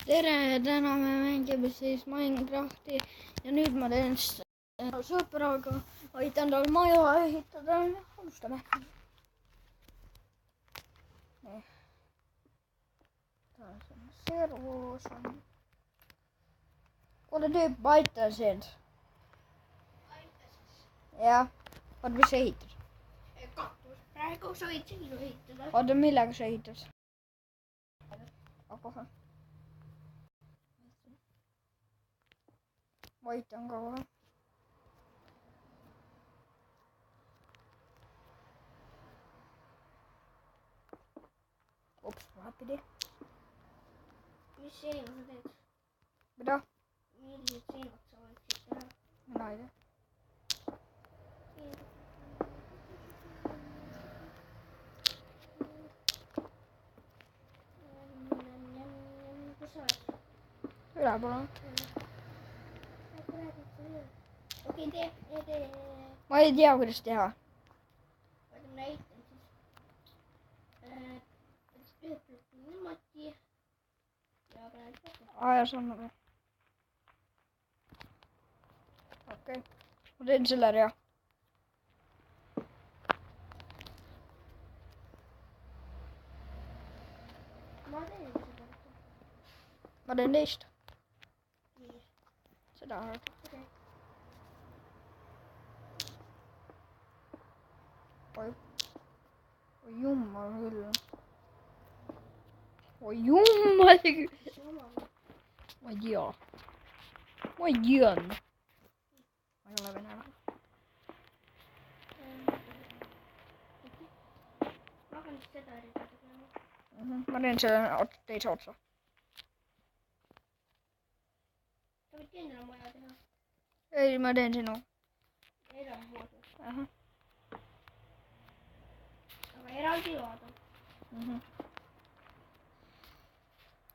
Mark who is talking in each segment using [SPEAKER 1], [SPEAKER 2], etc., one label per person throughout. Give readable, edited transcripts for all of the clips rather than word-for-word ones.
[SPEAKER 1] tere, täna me mängime siis Minecrafti ja nüüd ma teen sõbraga, aitan tal maja ehitada. Alustame. Nii. Taas on servus. Kuule tüüp, ma aitan sind. Jah, oot, mis sa ehitad?
[SPEAKER 2] Kaktus. Praegu sa võid sinna ehitada.
[SPEAKER 1] Oota, millega sa ehitad? Kohe. Ma aitan ka kohe. Ups, vahepidi.
[SPEAKER 2] Mis seina sa teed?
[SPEAKER 1] Mida?
[SPEAKER 2] Millised seinad sa võiksid teha?
[SPEAKER 1] Mina ei tea.
[SPEAKER 2] Kus sa oled?
[SPEAKER 1] Ülepool on.
[SPEAKER 2] Okei, tee.
[SPEAKER 1] Ma ei tea, kuidas teha.
[SPEAKER 2] Vaata, ma näitan siis. Ühe ploki niimoodi. Ja paned kokku.
[SPEAKER 1] Ja see on nagu. Okei. Ma teen selle ära.
[SPEAKER 2] Ma teen seda.
[SPEAKER 1] Ma teen teist.
[SPEAKER 2] Nii.
[SPEAKER 1] Seda ära.
[SPEAKER 2] Okei.
[SPEAKER 1] Oi jummal küll. Oi jummal küll. Ma ei tea. Ma ei teadnud. Ma ei ole venelane.
[SPEAKER 2] Ma hakkan seda ehitada.
[SPEAKER 1] Ma teen selle teise otsa.
[SPEAKER 2] Sa võid endale maja teha.
[SPEAKER 1] Ei, ma teen sinu.
[SPEAKER 2] Eramhoodus. Aga eraldi vaada.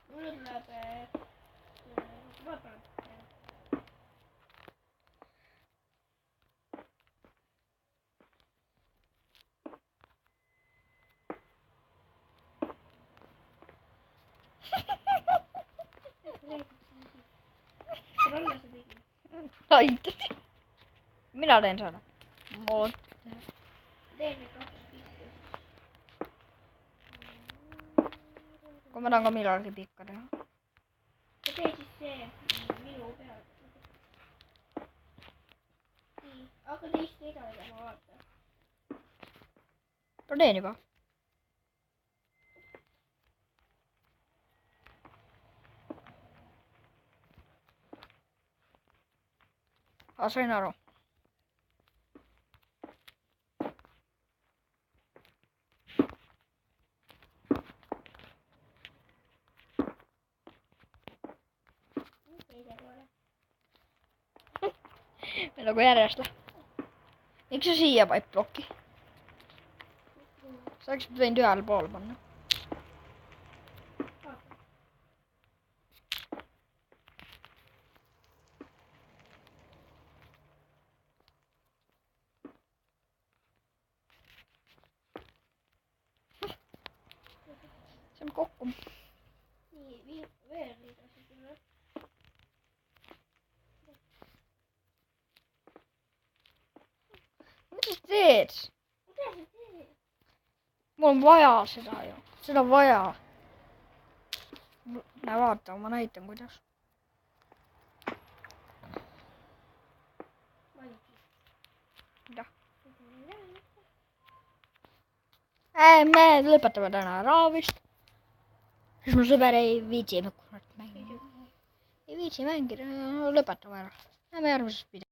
[SPEAKER 2] Mulle tuleb vaatan. Rolla sa tegid.
[SPEAKER 1] Aitäh. Mina teen selle.
[SPEAKER 2] Teen need 2 pikki.
[SPEAKER 1] Kui ma tahan ka millalgi pikka teha.
[SPEAKER 2] Ja tee siis see minu peal. Nii, hakka teist ega tegema, vaata.
[SPEAKER 1] Ma teen juba. Sain aru. Me nagu järjest. Miks sa siia panid plokki? Sa oleksid võinud ühele poole panna. See on kokku.
[SPEAKER 2] Nii, veel edasi tuleb.
[SPEAKER 1] Mida sa teed?
[SPEAKER 2] Mida sa teed?
[SPEAKER 1] Mul on vaja seda ju. Seda on vaja. Näe vaata, ma näitan kuidas. Mida? Me lõpetame täna ära vist. Siis mu sõber ei viitsi mängida. Ei viitsi mängida, lõpetame ära. Näeme järgmises videos.